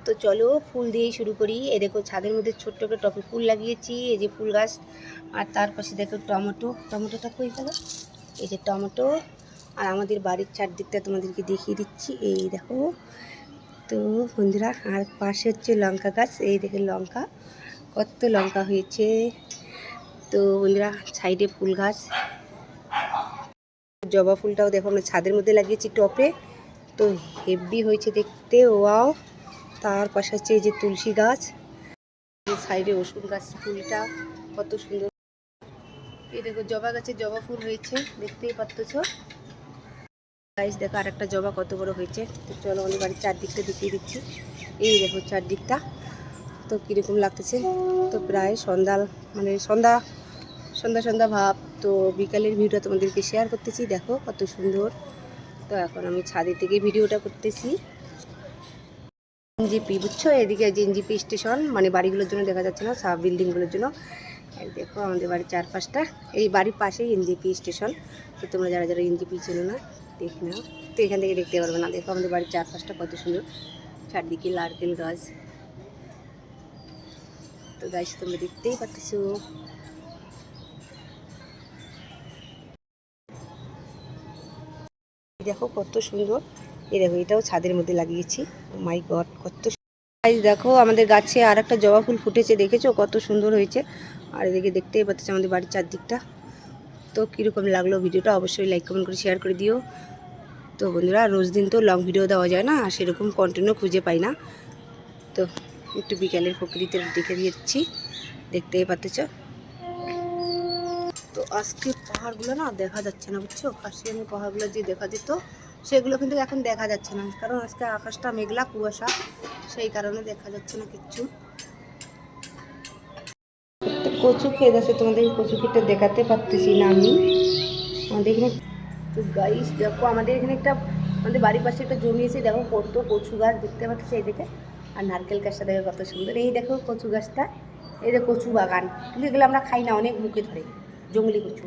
তো চলো ফুল দিয়েই শুরু করি। এই দেখো ছাদের মধ্যে ছোট্ট একটা টবে ফুল লাগিয়েছি, এই যে ফুল গাছ। আর তার পাশে দেখো টমেটোটা কই গেল, এই যে টমেটো। আর আমাদের বাড়ির চারদিকটা তোমাদেরকে দেখিয়ে দিচ্ছি, এই দেখো। তো বন্ধুরা, আর পাশে হচ্ছে লঙ্কা গাছ, এই দেখে লঙ্কা, কত লঙ্কা হয়েছে। তো বন্ধুরা, সাইডে ফুল গাছ, জবা ফুলটাও দেখো আমরা ছাদের মধ্যে লাগিয়েছি টপে। তো হেভি হয়েছে দেখতে, ওয়াও। তার পাশে হচ্ছে এই যে তুলসী গাছ, সাইডে রসুন গাছ, ফুলটা কত সুন্দর। এই দেখো জবা গাছে জবা ফুল হয়েছে, দেখতেই পাচ্ছ গাইস। দেখো আর একটা জবা কত বড় হয়েছে। তো চলো আমাদের বাড়ির চারদিকটা দেখিয়ে দিচ্ছি, এই দেখো চারদিকটা। তো কীরকম লাগতেছে। তো প্রায় সন্ধ্যা, মানে সন্ধ্যা সন্ধ্যা সন্ধ্যা ভাব। তো বিকালের ভিউটা তোমাদেরকে শেয়ার করতেছি, দেখো কত সুন্দর। তো এখন আমি ছাদের থেকে ভিডিওটা করতেছি। এনজিপি বুঝছো, এদিকে যে এনজিপি স্টেশন, মানে বাড়িগুলোর জন্য দেখা যাচ্ছে না, সব বিল্ডিংগুলোর জন্য। আর দেখো আমাদের বাড়ির চারপাশটা, এই বাড়ির পাশেই এনজিপি স্টেশন। তো তোমরা যারা যারা এনজিপি চেনো না, দেখে নাও। তো এখান থেকে দেখতে পারবে না। দেখো আমাদের বাড়ির চারপাশটা কত সুন্দর, চারদিকে নারকেল গাছ। তো গাছ তোমরা দেখতেই পাচ্ছো। দেখো কত সুন্দর। এই দেখো এটাও ছাদের মধ্যে লাগিয়েছি, মাই গড কত। দেখো আমাদের গাছে আর একটা জবা ফুল ফুটেছে, দেখেছো কত সুন্দর হয়েছে। আর এদিকে দেখতেই পাচ্ছ আমাদের বাড়ির চারদিকটা। তো কীরকম লাগলো ভিডিওটা অবশ্যই লাইক কমেন্ট করে শেয়ার করে দিও। তো বন্ধুরা, রোজ দিন তো লং ভিডিও দেওয়া যায় না, আর সেরকম কন্টিনিউ খুঁজে পাই না। তো একটু বিকালের প্রকৃতিতে দেখে দিচ্ছি, দেখতেই পাচ্ছ। তো আজকে পাহাড়গুলো না দেখা যাচ্ছে না বুঝছো, কাশিয়ানি পাহাড়গুলো যে দেখা যেত সেগুলো কিন্তু এখন দেখা যাচ্ছে না, কারণ আজকে আকাশটা মেঘলা কুয়াশা, সেই কারণে দেখা যাচ্ছে না কিচ্ছু। কচু ক্ষেত আছে, তোমাদের কচু ক্ষেতটা দেখাতে পারতেছি না আমি আমাদের এখানে। তো গাইস দেখো আমাদের এখানে একটা, আমাদের বাড়ির পাশে একটা জমি আছে, দেখো কত কচু গাছ দেখতে পাচ্ছ এই দিকে। আর নারকেল গাছটা দেখো কত সুন্দর, এই দেখো কচু গাছটা, এই যে কচু বাগান। কিন্তু এগুলো আমরা খাই না, অনেক মুখে ধরে, জঙ্গলি কচু।